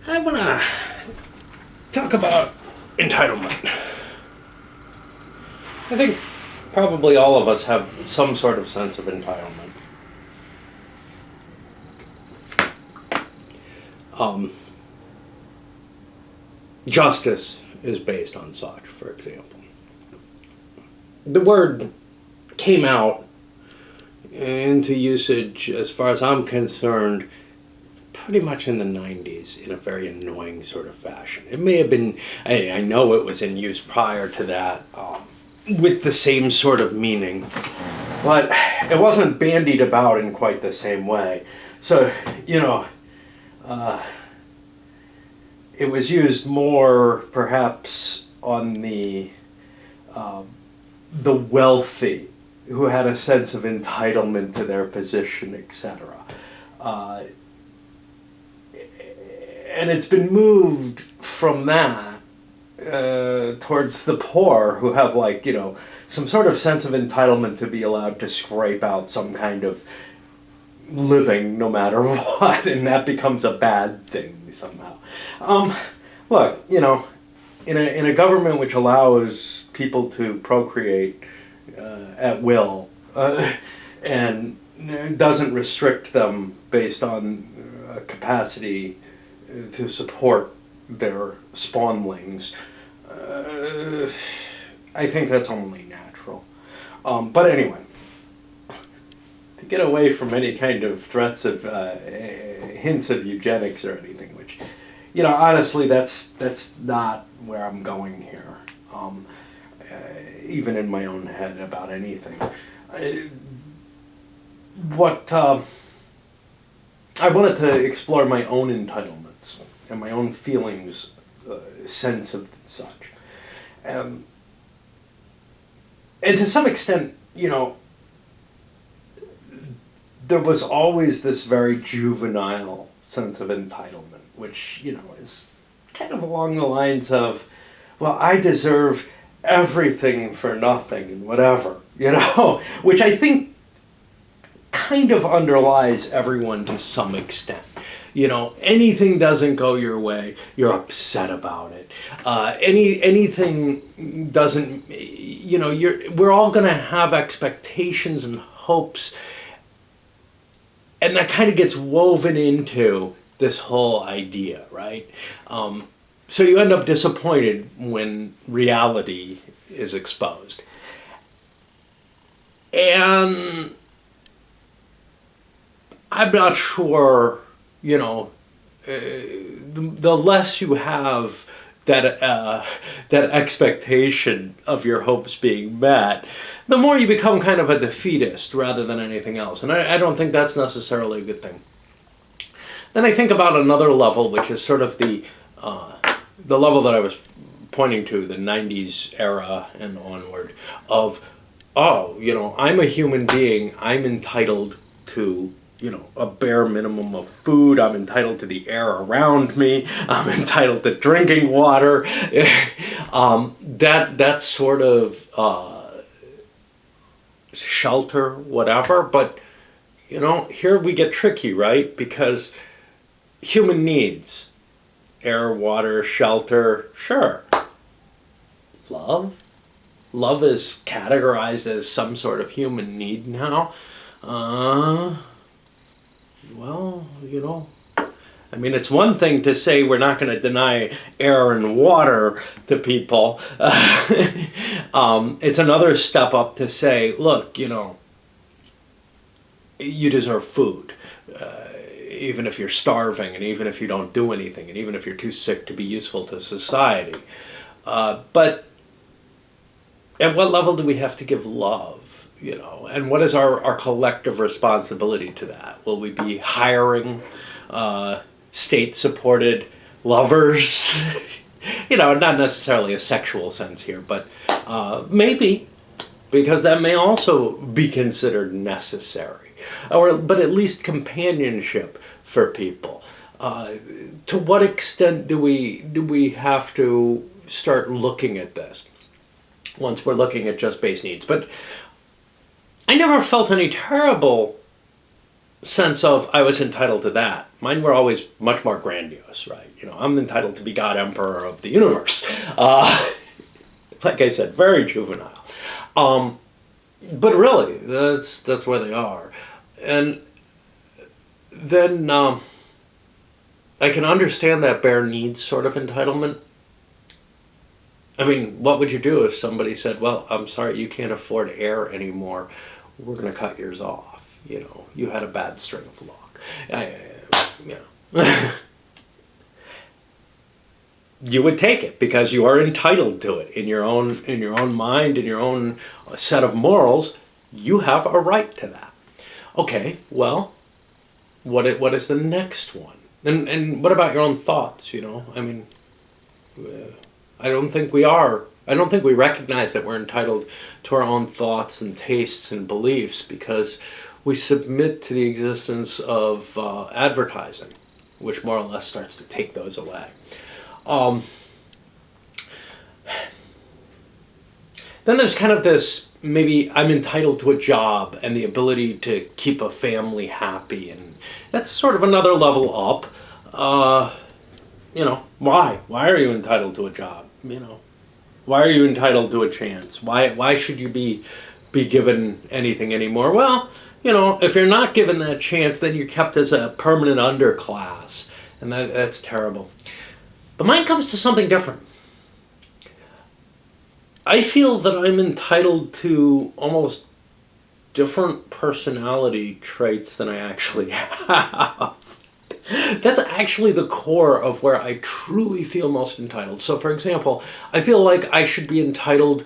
I want to talk about entitlement. I think probably all of us have some sort of sense of entitlement. Justice is based on such, for example. The word came out into usage, as far as I'm concerned, pretty much in the 90s in a very annoying sort of fashion. It may have been, I know it was in use prior to that with the same sort of meaning, but it wasn't bandied about in quite the same way. So, it was used more perhaps on the wealthy who had a sense of entitlement to their position, etc. And it's been moved from that towards the poor who have some sort of sense of entitlement to be allowed to scrape out some kind of living no matter what, and that becomes a bad thing somehow. Look, in a government which allows people to procreate at will and doesn't restrict them based on capacity to support their spawnlings, I think that's only natural. But anyway, to get away from any kind of threats of hints of eugenics or anything, which, honestly, that's not where I'm going here, even in my own head about anything. I wanted to explore my own entitlements and my own feelings, sense of such. And to some extent, there was always this very juvenile sense of entitlement, which, is kind of along the lines of, well, I deserve everything for nothing and whatever, which I think kind of underlies everyone to some extent. Anything doesn't go your way, you're upset about it. Anything doesn't, we're all going to have expectations and hopes, and that kind of gets woven into this whole idea, right? So you end up disappointed when reality is exposed. And I'm not sure, the less you have that expectation of your hopes being met, the more you become kind of a defeatist rather than anything else. And I don't think that's necessarily a good thing. Then I think about another level, which is sort of the level that I was pointing to, the 90s era and onward, of, I'm a human being, I'm entitled to a bare minimum of food. I'm entitled to the air around me. I'm entitled to drinking water. That sort of shelter, whatever. But, here we get tricky, right? Because human needs, air, water, shelter, sure. Love is categorized as some sort of human need now. Well, it's one thing to say we're not going to deny air and water to people. It's another step up to say, look, you deserve food, even if you're starving, and even if you don't do anything, and even if you're too sick to be useful to society. But at what level do we have to give love? And what is our collective responsibility to that? Will we be hiring state-supported lovers? Not necessarily a sexual sense here, but maybe, because that may also be considered necessary, but at least companionship for people. To what extent do we have to start looking at this once we're looking at just base needs? But I never felt any terrible sense of I was entitled to that. Mine were always much more grandiose, right? I'm entitled to be God Emperor of the universe. Like I said, very juvenile. But really, that's where they are. And then I can understand that bare needs sort of entitlement. I mean, what would you do if somebody said, well, I'm sorry, you can't afford air anymore. We're going to cut yours off. You had a bad string of luck. You would take it because you are entitled to it in your own mind, in your own set of morals. You have a right to that. Okay, well, what is the next one? And what about your own thoughts? I mean, I don't think we are. I don't think we recognize that we're entitled to our own thoughts and tastes and beliefs because we submit to the existence of advertising, which more or less starts to take those away. Then there's kind of this, maybe I'm entitled to a job and the ability to keep a family happy, and that's sort of another level up. Why? Why are you entitled to a job? Why are you entitled to a chance? Why should you be given anything anymore? Well, if you're not given that chance, then you're kept as a permanent underclass, and that's terrible. But mine comes to something different. I feel that I'm entitled to almost different personality traits than I actually have. That's actually the core of where I truly feel most entitled. So, for example, I feel like I should be entitled.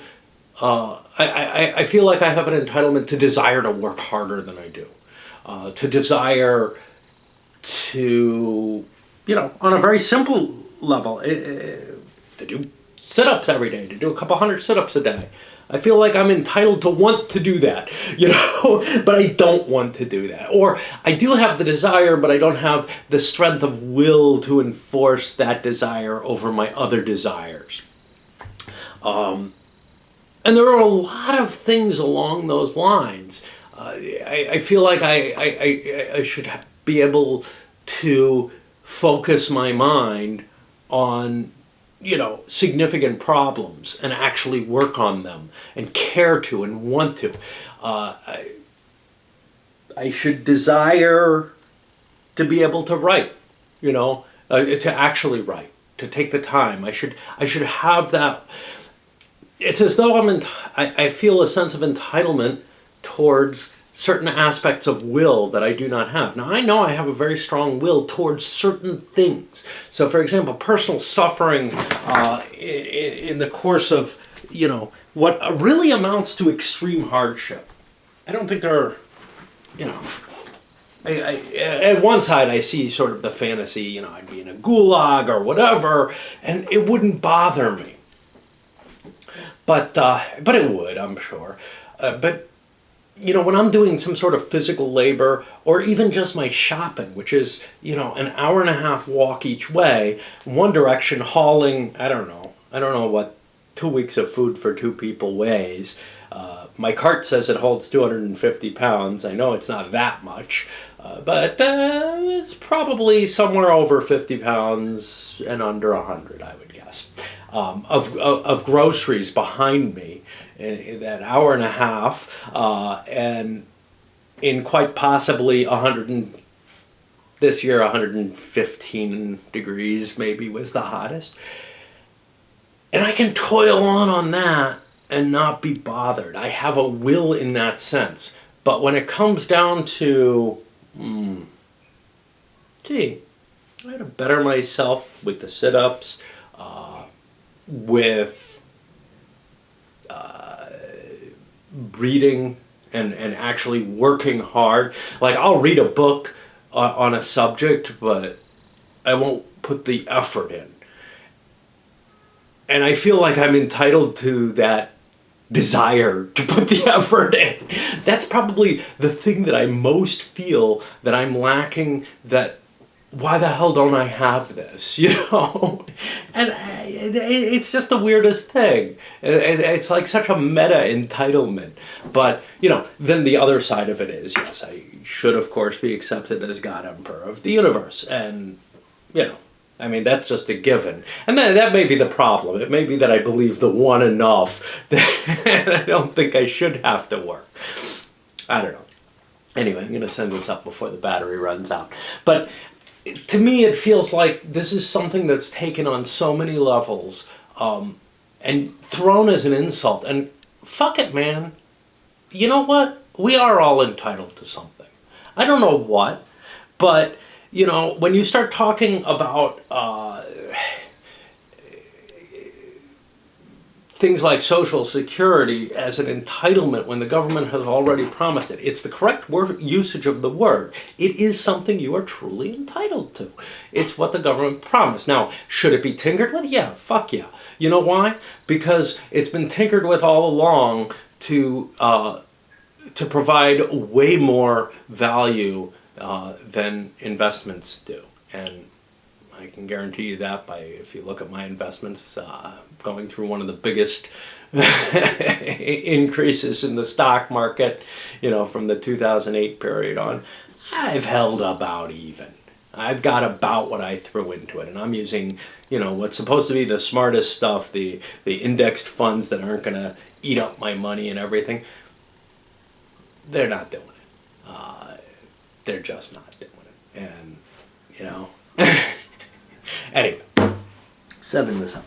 I feel like I have an entitlement to desire to work harder than I do, to desire to, on a very simple level, to do sit-ups every day, to do a couple hundred sit-ups a day. I feel like I'm entitled to want to do that, but I don't want to do that. Or I do have the desire, but I don't have the strength of will to enforce that desire over my other desires. And there are a lot of things along those lines. I feel like I should be able to focus my mind on significant problems and actually work on them and care to and want to. I should desire to be able to write, to actually write, to take the time. I should have that. It's as though I feel a sense of entitlement towards certain aspects of will that I do not have. Now, I know I have a very strong will towards certain things. So, for example, personal suffering in the course of, what really amounts to extreme hardship. I don't think there are, at one side I see sort of the fantasy, I'd be in a gulag or whatever, and it wouldn't bother me. But it would, I'm sure. But when I'm doing some sort of physical labor, or even just my shopping, which is, an hour and a half walk each way, one direction, hauling, I don't know what 2 weeks of food for 2 people weighs. My cart says it holds 250 pounds. I know it's not that much, but it's probably somewhere over 50 pounds and under 100, I would guess, of groceries behind me. In that hour and a half, and in quite possibly this year 115 degrees maybe was the hottest. And I can toil on that and not be bothered. I have a will in that sense. But when it comes down to, I had to better myself with the sit-ups, with reading and actually working hard. Like, I'll read a book on a subject, but I won't put the effort in. And I feel like I'm entitled to that desire to put the effort in. That's probably the thing that I most feel that I'm lacking, that why the hell don't I have this, And it's just the weirdest thing. It's like such a meta entitlement. But, then the other side of it is, yes, should, of course, be accepted as God Emperor of the universe. And, you know, I mean, that's just a given. And that may be the problem. It may be that I believe the one enough that I don't think I should have to work. I don't know. Anyway, I'm going to send this up before the battery runs out. But to me, it feels like this is something that's taken on so many levels and thrown as an insult. And fuck it, man. You know what? We are all entitled to something. I don't know what, but, you know, when you start talking about things like Social Security as an entitlement when the government has already promised it, it's the correct usage of the word. It is something you are truly entitled to. It's what the government promised. Now, should it be tinkered with? Yeah, fuck yeah. You know why? Because it's been tinkered with all along to provide way more value than investments do. And I can guarantee you that by, if you look at my investments, going through one of the biggest increases in the stock market, you know, from the 2008 period on, I've held about even. I've got about what I threw into it, and I'm using, you know, what's supposed to be the smartest stuff, the indexed funds that aren't going to eat up my money and everything. They're not doing it. They're just not doing it. And, you know, anyway, sending this up.